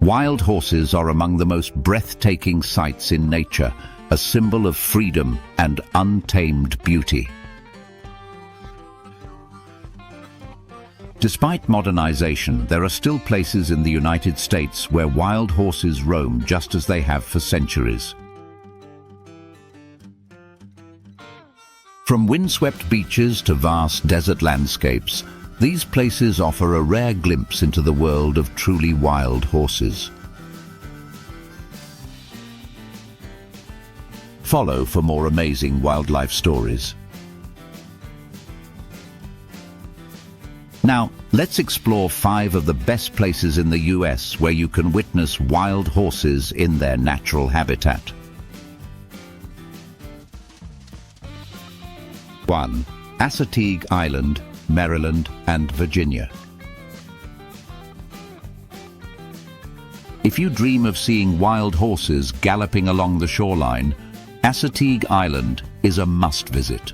Wild horses are among the most breathtaking sights in nature, a symbol of freedom and untamed beauty. Despite modernization, there are still places in the United States where wild horses roam just as they have for centuries. From windswept beaches to vast desert landscapes, these places offer a rare glimpse into the world of truly wild horses. Follow for more amazing wildlife stories. Now, let's explore 5 of the best places in the US where you can witness wild horses in their natural habitat. 1. Assateague Island, Maryland and Virginia. If you dream of seeing wild horses galloping along the shoreline, Assateague Island is a must-visit.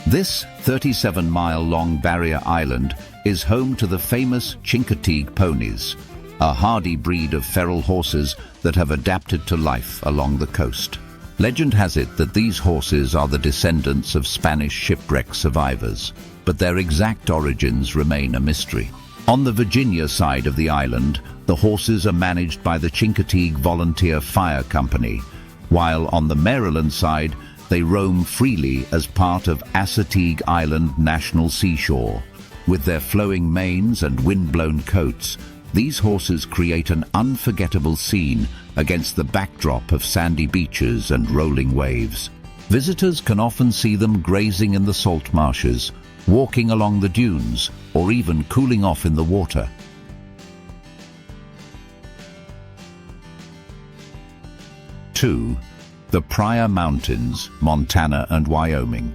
This 37-mile-long barrier island is home to the famous Chincoteague ponies, a hardy breed of feral horses that have adapted to life along the coast. Legend has it that these horses are the descendants of Spanish shipwreck survivors, but their exact origins remain a mystery. On the Virginia side of the island, the horses are managed by the Chincoteague Volunteer Fire Company, while on the Maryland side, they roam freely as part of Assateague Island National Seashore. With their flowing manes and wind-blown coats, these horses create an unforgettable scene against the backdrop of sandy beaches and rolling waves. Visitors can often see them grazing in the salt marshes, walking along the dunes, or even cooling off in the water. 2. The Pryor Mountains, Montana and Wyoming.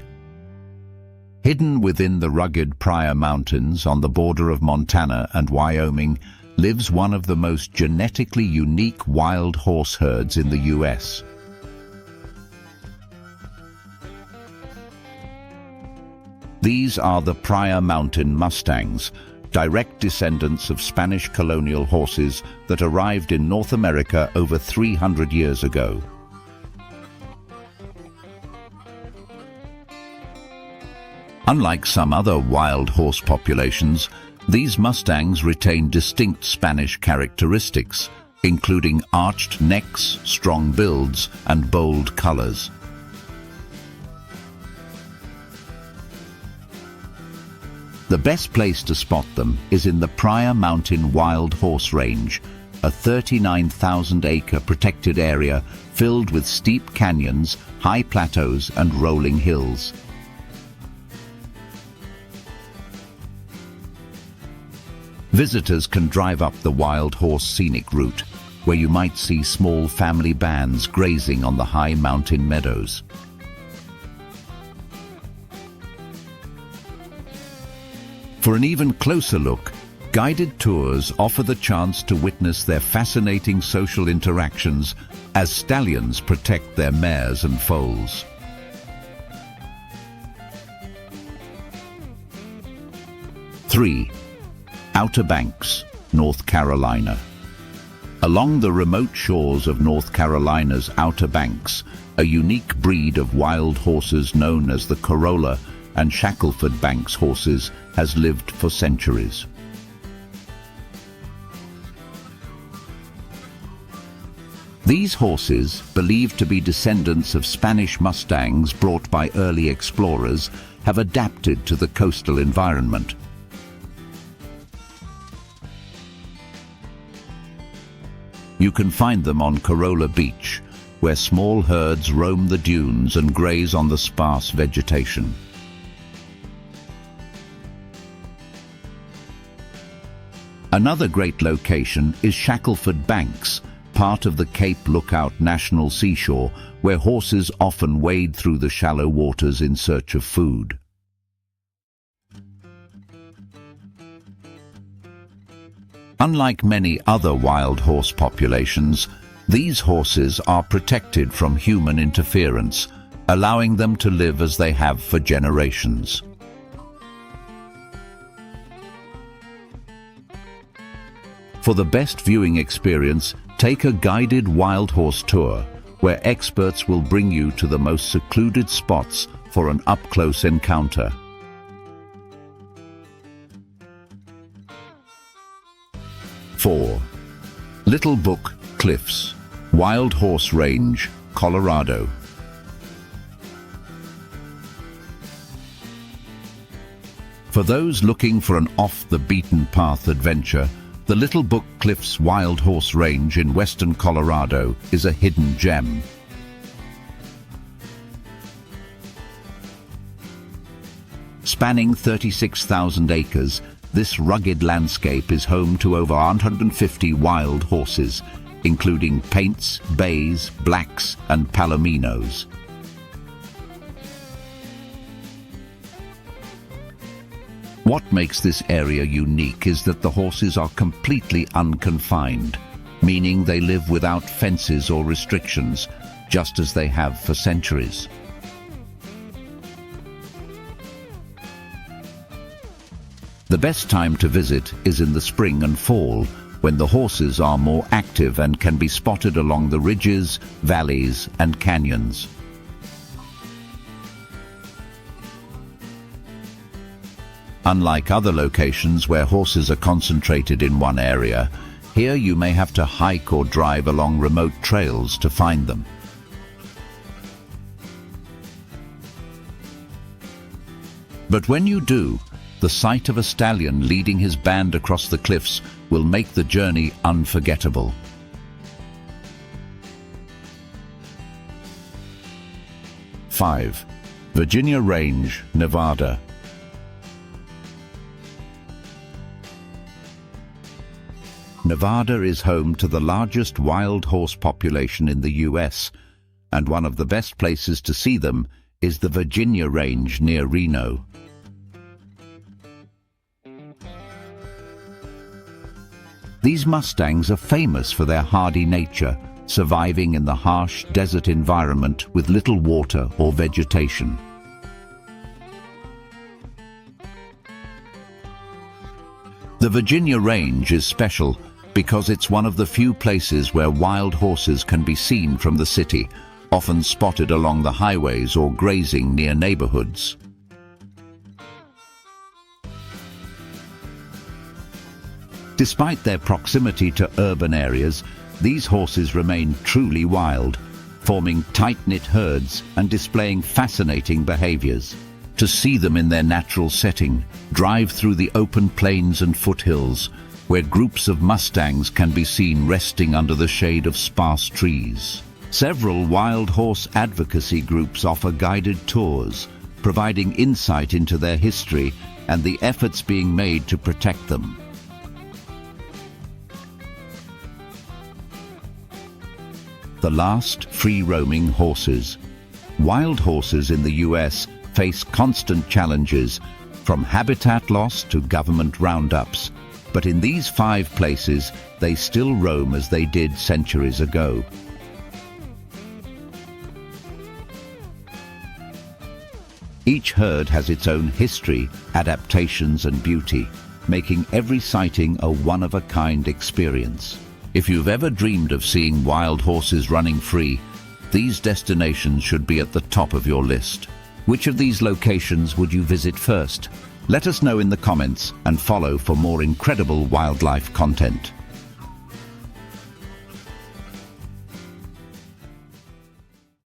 Hidden within the rugged Pryor Mountains on the border of Montana and Wyoming lives one of the most genetically unique wild horse herds in the US. These are the Pryor Mountain Mustangs, direct descendants of Spanish colonial horses that arrived in North America over 300 years ago. Unlike some other wild horse populations, these Mustangs retain distinct Spanish characteristics, including arched necks, strong builds, and bold colors. The best place to spot them is in the Pryor Mountain Wild Horse Range, a 39,000-acre protected area filled with steep canyons, high plateaus, and rolling hills. Visitors can drive up the Wild Horse Scenic Route, where you might see small family bands grazing on the high mountain meadows. For an even closer look, guided tours offer the chance to witness their fascinating social interactions as stallions protect their mares and foals. 3. Outer Banks, North Carolina. Along the remote shores of North Carolina's Outer Banks, a unique breed of wild horses known as the Corolla and Shackelford Banks horses has lived for centuries. These horses, believed to be descendants of Spanish Mustangs brought by early explorers, have adapted to the coastal environment. You can find them on Corolla Beach, where small herds roam the dunes and graze on the sparse vegetation. Another great location is Shackelford Banks, part of the Cape Lookout National Seashore, where horses often wade through the shallow waters in search of food. Unlike many other wild horse populations, these horses are protected from human interference, allowing them to live as they have for generations. For the best viewing experience, take a guided wild horse tour, where experts will bring you to the most secluded spots for an up-close encounter. 4. Little Book Cliffs, Wild Horse Range, Colorado. For those looking for an off-the-beaten-path adventure, the Little Book Cliffs Wild Horse Range in western Colorado is a hidden gem. Spanning 36,000 acres, this rugged landscape is home to over 150 wild horses, including paints, bays, blacks, and palominos. What makes this area unique is that the horses are completely unconfined, meaning they live without fences or restrictions, just as they have for centuries. The best time to visit is in the spring and fall, when the horses are more active and can be spotted along the ridges, valleys, and canyons. Unlike other locations where horses are concentrated in one area, here you may have to hike or drive along remote trails to find them. But when you do, the sight of a stallion leading his band across the cliffs will make the journey unforgettable. 5. Virginia Range, Nevada. Nevada is home to the largest wild horse population in the US, and one of the best places to see them is the Virginia Range near Reno. These Mustangs are famous for their hardy nature, surviving in the harsh desert environment with little water or vegetation. The Virginia Range is special because it's one of the few places where wild horses can be seen from the city, often spotted along the highways or grazing near neighborhoods. Despite their proximity to urban areas, these horses remain truly wild, forming tight-knit herds and displaying fascinating behaviors. To see them in their natural setting, drive through the open plains and foothills, where groups of Mustangs can be seen resting under the shade of sparse trees. Several wild horse advocacy groups offer guided tours, providing insight into their history and the efforts being made to protect them. The last, free-roaming horses. Wild horses in the US face constant challenges, from habitat loss to government roundups. But in these 5 places, they still roam as they did centuries ago. Each herd has its own history, adaptations, and beauty, making every sighting a one-of-a-kind experience. If you've ever dreamed of seeing wild horses running free, these destinations should be at the top of your list. Which of these locations would you visit first? Let us know in the comments and follow for more incredible wildlife content.